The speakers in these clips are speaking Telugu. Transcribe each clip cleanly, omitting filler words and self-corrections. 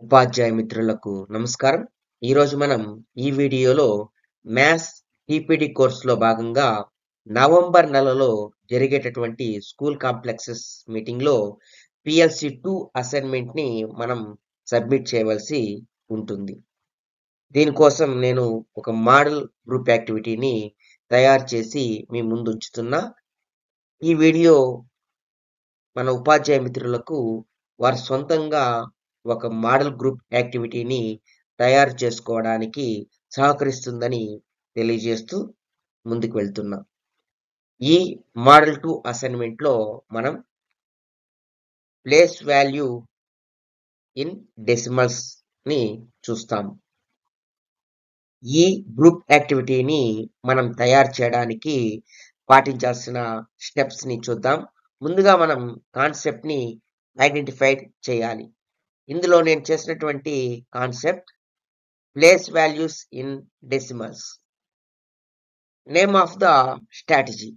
ఉపాధ్యాయ మిత్రులకు నమస్కారం. ఈరోజు మనం ఈ వీడియోలో మ్యాథ్స్ టీపీటీ కోర్సులో భాగంగా నవంబర్ నెలలో జరిగేటటువంటి స్కూల్ కాంప్లెక్సెస్ మీటింగ్లో పిఎల్సి 2 అసైన్మెంట్ని మనం సబ్మిట్ చేయవలసి ఉంటుంది. దీనికోసం నేను ఒక మోడల్ గ్రూప్ యాక్టివిటీని తయారు చేసి మీ ముందు ఉంచుతున్నా. ఈ వీడియో మన ఉపాధ్యాయ మిత్రులకు వారి సొంతంగా ఒక మోడల్ గ్రూప్ యాక్టివిటీని తయారు చేసుకోవడానికి సహకరిస్తుందని తెలియజేస్తూ ముందుకు వెళ్తున్నాం. ఈ మోడల్ 2 అసైన్మెంట్లో మనం ప్లేస్ వాల్యూ ఇన్ డెసిమల్స్ ని చూస్తాం. ఈ గ్రూప్ యాక్టివిటీని మనం తయారు చేయడానికి పాటించాల్సిన స్టెప్స్ ని చూద్దాం. ముందుగా మనం కాన్సెప్ట్ ని ఐడెంటిఫై చేయాలి. ఇందులో నేను చేసినటువంటి concept place values in decimals. Name of the strategy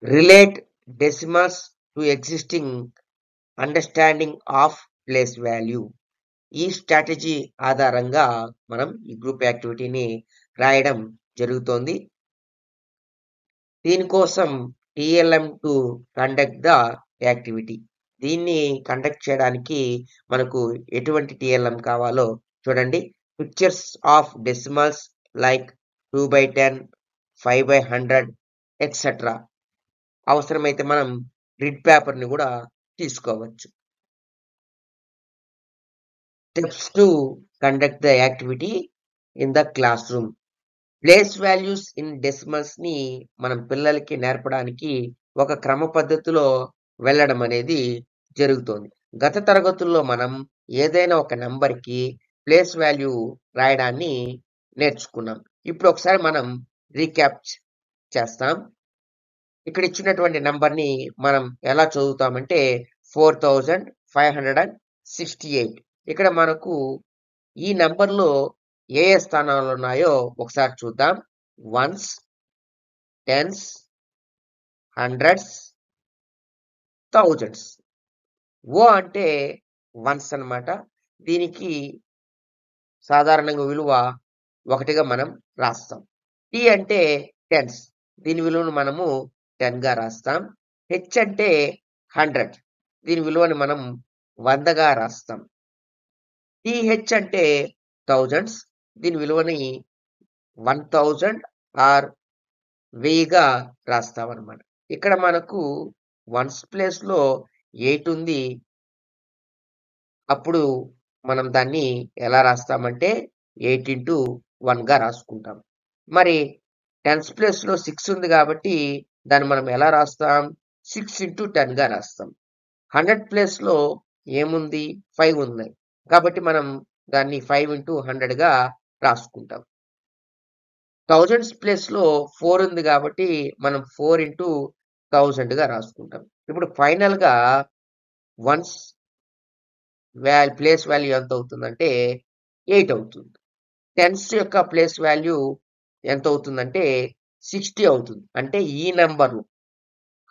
relate decimals to existing understanding of place value. ఈ స్ట్రాటజీ ఆధారంగా మనం ఈ గ్రూప్ యాక్టివిటీని రాయడం జరుగుతోంది. దీనికోసం TLM to conduct the activity. దీన్ని కండక్ట్ చేయడానికి మనకు ఎటువంటి టిఎల్ఎం కావాలో చూడండి. Pictures of decimals like 2/10, 5/100 etcetera. అవసరమైతే మనం గ్రిడ్ పేపర్ ని కూడా తీసుకోవచ్చు. Steps to conduct the activity in the class room. Place values in decimals ని మనం పిల్లలకి నేర్పడానికి ఒక క్రమ పద్ధతిలో వెళ్ళడం అనేది జరుగుతోంది. గత తరగతుల్లో మనం ఏదైనా ఒక నంబర్కి ప్లేస్ వాల్యూ రాయడాన్ని నేర్చుకున్నాం. ఇప్పుడు ఒకసారి మనం రీక్యాప్ చేస్తాం. ఇక్కడ ఇచ్చినటువంటి నంబర్ని మనం ఎలా చదువుతామంటే 4568. ఇక్కడ మనకు ఈ నంబర్లో ఏ ఏ స్థానాలు ఉన్నాయో ఒకసారి చూద్దాం. Ones, tens, hundreds, thousands. O అంటే వన్స్ అన్నమాట. దీనికి సాధారణంగా విలువ 1గా మనం రాస్తాం. టీ అంటే టెన్స్. దీని విలువను మనము 10గా రాస్తాం. హెచ్ అంటే 100. దీని విలువని మనం 100గా రాస్తాం. టీహెచ్ అంటే థౌజండ్స్. దీని విలువని 1000 ఆర్ 1000గా రాస్తాం అన్నమాట. ఇక్కడ మనకు వన్స్ ప్లేస్ లో 8 ఉంది. అప్పుడు మనం దాన్ని ఎలా రాస్తామంటే 8 into 1గా రాసుకుంటాం. మరి టెన్స్ ప్లేస్ లో 6 ఉంది కాబట్టి దాన్ని మనం ఎలా రాస్తాం? 6 into 10గా రాస్తాం. 100 ప్లేస్ లో ఏముంది? 5 ఉంది కాబట్టి మనం దాన్ని 5 into 100గా రాసుకుంటాం. థౌజండ్స్ ప్లేస్ లో 4 ఉంది కాబట్టి మనం 4 into 1000గా రాసుకుంటాం. ఇప్పుడు ఫైనల్ గా వన్స్ ప్లేస్ వాల్యూ ఎంత అవుతుందంటే 8 అవుతుంది. టెన్స్ యొక్క ప్లేస్ వాల్యూ ఎంత అవుతుందంటే 60 అవుతుంది. అంటే ఈ నెంబర్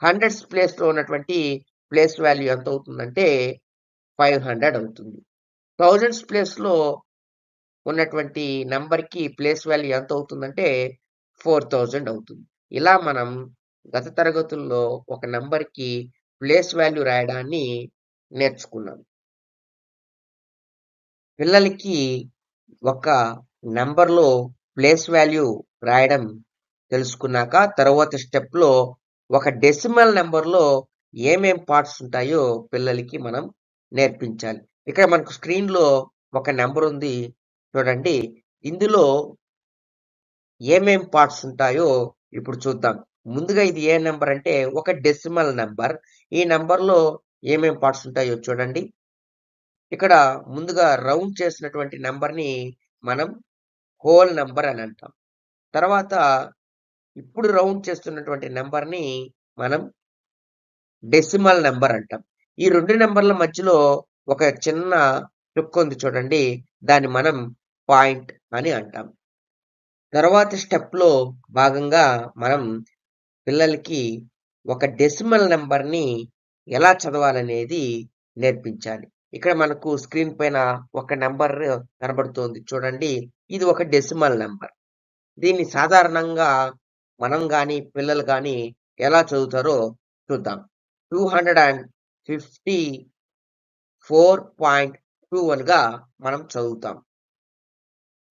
హండ్రెడ్స్ ప్లేస్ లో ఉన్నటువంటి ప్లేస్ వాల్యూ ఎంత అవుతుందంటే 500 అవుతుంది. థౌజండ్స్ ప్లేస్ లో ఉన్నటువంటి నెంబర్ కి ప్లేస్ వాల్యూ ఎంత అవుతుందంటే 4000 అవుతుంది. ఇలా మనం గత తరగతుల్లో ఒక నెంబర్ కి ప్లేస్ వాల్యూ రాయడాన్ని నేర్చుకున్నాం. పిల్లలకి ఒక నెంబర్లో ప్లేస్ వాల్యూ రాయడం తెలుసుకున్నాక తర్వాత స్టెప్ లో ఒక డెసిమల్ నెంబర్లో ఏమేం పార్ట్స్ ఉంటాయో పిల్లలకి మనం నేర్పించాలి. ఇక్కడ మనకు స్క్రీన్ లో ఒక నెంబర్ ఉంది చూడండి. ఇందులో ఏమేం పార్ట్స్ ఉంటాయో ఇప్పుడు చూద్దాం. ముందుగా ఇది ఏ నెంబర్ అంటే ఒక డెసిమల్ నెంబర్. ఈ నెంబర్లో ఏమేం పార్ట్స్ ఉంటాయో చూడండి. ఇక్కడ ముందుగా రౌండ్ చేసినటువంటి నెంబర్ని మనం హోల్ నెంబర్ అని అంటాం. తర్వాత ఇప్పుడు రౌండ్ చేస్తున్నటువంటి నెంబర్ని మనం డెసిమల్ నెంబర్ అంటాం. ఈ రెండు నెంబర్ల మధ్యలో ఒక చిన్న చుక్క ఉంది చూడండి. దాన్ని మనం పాయింట్ అని అంటాం. తర్వాత స్టెప్ లో భాగంగా మనం పిల్లలకి ఒక డెసిమల్ నెంబర్ని ఎలా చదవాలనేది నేర్పించాలి. ఇక్కడ మనకు స్క్రీన్ పైన ఒక నెంబర్ కనబడుతోంది చూడండి. ఇది ఒక డెసిమల్ నెంబర్. దీన్ని సాధారణంగా మనం గాని, పిల్లలు గాని ఎలా చదువుతారో చూద్దాం. 254.21 గా మనం చదువుతాం.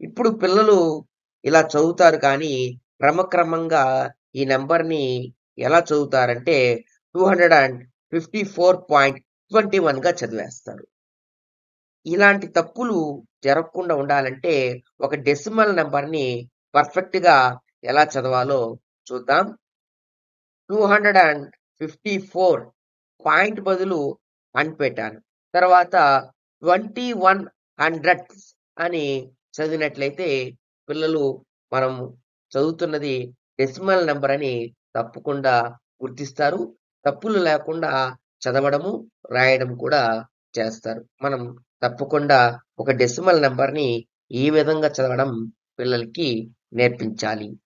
ఇప్పుడు పిల్లలు ఇలా చదువుతారు కానీ, క్రమక్రమంగా ఈ నంబర్‌ని ఎలా చదువుతారంటే 254.21 గా చదివేస్తారు. ఇలాంటి తప్పులు జరగకుండా ఉండాలంటే, ఒక డెసిమల్ నంబర్‌ని పర్ఫెక్ట్‌గా ఎలా చదవాలో చూద్దాం. 254 పాయింట్ బదులు అని పెట్టాను. తర్వాత 21 హండ్రెడ్స్ అని చదివినట్లయితే పిల్లలు మనం చదువుతున్నది డెసిమల్ నంబర్ అని తప్పకుండా గుర్తిస్తారు. తప్పులు లేకుండా చదవడము, రాయడం కూడా చేస్తారు. మనం తప్పకుండా ఒక డెసిమల్ నంబర్‌ని ఈ విధంగా చదవడం పిల్లలకి నేర్పించాలి.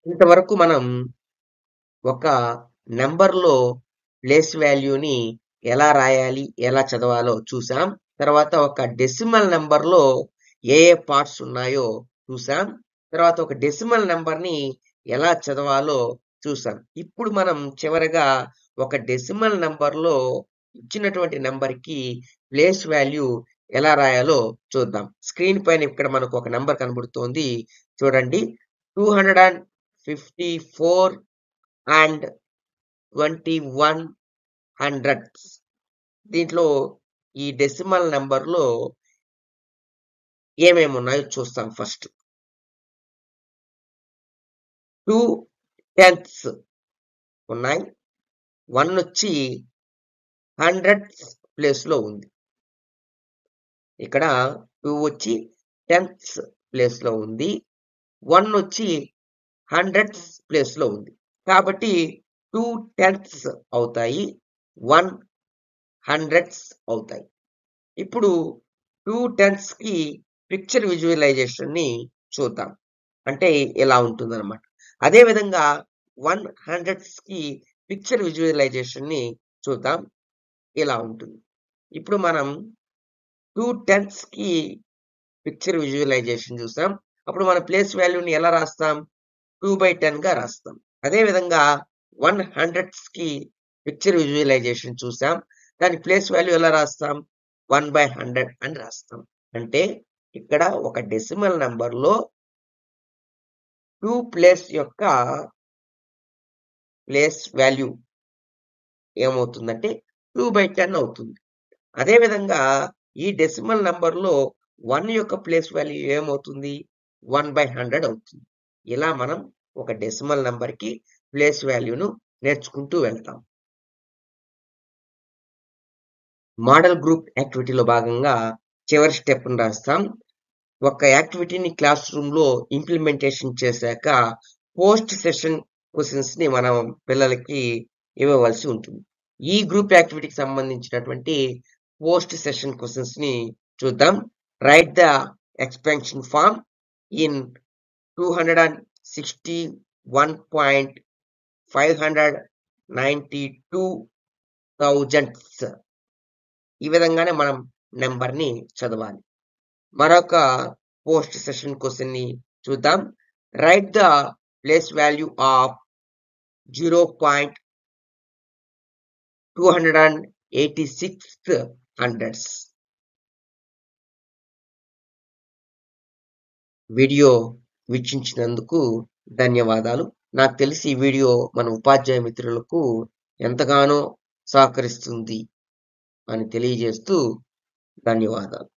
ఇంతవరకు మనం ఒక నంబర్‌లో ప్లేస్ వాల్యూని ఎలా రాయాలి, ఎలా చదవాలో చూసాం. తర్వాత ఒక డెసిమల్ నంబర్‌లో ఏ ఏ పార్ట్స్ ఉన్నాయో చూసాం. తర్వాత ఒక డెసిమల్ నంబర్‌ని ఎలా చదవాలో చూసాం. ఇప్పుడు మనం చివరగా ఒక డెసిమల్ నంబర్‌లో ఇచ్చినటువంటి నంబర్‌కి ప్లేస్ వాల్యూ ఎలా రాయాలో చూద్దాం. స్క్రీన్ పైన ఇక్కడ మనకు ఒక నంబర్ కనబడుతోంది. చూడండి. 254 అండ్ 21 హండ్రెడ్స్. దీంట్లో ఈ డెసిమల్ నంబర్‌లో ఏమేమి ఉన్నాయో చూస్తాం ఫస్ట్. 2 టెన్త్స్ ఉన్నాయి. 1 వచ్చి హండ్రెడ్స్ ప్లేస్‌లో ఉంది. ఇక్కడ 2 వచ్చి టెన్త్స్ ప్లేస్‌లో ఉంది. 1 వచ్చి హండ్రెడ్స్ ప్లేస్‌లో ఉంది. కాబట్టి 2 టెన్త్స్ అవుతాయి. 1 హండ్రెడ్స్ అవుతాయి. ఇప్పుడు 2 టెన్స్‌కి పిక్చర్ విజువలైజేషన్‌ని చూద్దాం. అంటే ఇలా ఉంటుందన్నమాట. అదే విధంగా 1 హండ్రెడ్స్‌కి పిక్చర్ విజువలైజేషన్‌ని చూద్దాం. ఇలా ఉంటుంది. ఇప్పుడు మనం 2 టెన్స్‌కి పిక్చర్ విజువలైజేషన్ చూసాం. అప్పుడు మన ప్లేస్ వాల్యూని ఎలా రాస్తాం? 2/10గా రాస్తాం. అదే విధంగా 1 హండ్రెడ్స్‌కి పిక్చర్ విజువలైజేషన్ చూసాం. దాని ప్లేస్ వాల్యూ ఎలా రాస్తాం? 1/100 అని రాస్తాం. అంటే ఇక్కడ ఒక డెసిమల్ నంబర్‌లో 2 ప్లేస్ యొక్క ప్లేస్ వాల్యూ ఏమవుతుందంటే 2/10 అవుతుంది. అదే విధంగా ఈ డెసిమల్ నంబర్‌లో 1 యొక్క ప్లేస్ వాల్యూ ఏమవుతుంది? 1/100 అవుతుంది. ఇలా మనం ఒక డెసిమల్ నంబర్‌కి ప్లేస్ వాల్యూను నేర్చుకుంటూ వెళ్తాం. మోడల్ గ్రూప్ యాక్టివిటీలో భాగంగా చివరి స్టెప్‌ని రాస్తాం. ఒక యాక్టివిటీని క్లాస్ రూమ్‌లో ఇంప్లిమెంటేషన్ చేశాక పోస్ట్ సెషన్ క్వెషన్స్‌ని మనం పిల్లలకి ఇవ్వవలసి ఉంటుంది. ఈ గ్రూప్ యాక్టివిటీకి సంబంధించినటువంటి పోస్ట్ సెషన్ క్వెషన్స్‌ని చూద్దాం. Write the expansion form in 261.592 thousands. ఈ విధంగానే మనం నెంబర్‌ని చదవాలి. మరొక పోస్ట్ సెషన్ క్వెషన్‌ని చూద్దాం. Write the place value of 0.286 hundreds. Video వీక్షించినందుకు ధన్యవాదాలు. నాకు తెలిసి ఈ వీడియో మన ఉపాధ్యాయ మిత్రులకు ఎంతగానో సహకరిస్తుంది అని తెలియజేస్తూ ధన్యవాదాలు.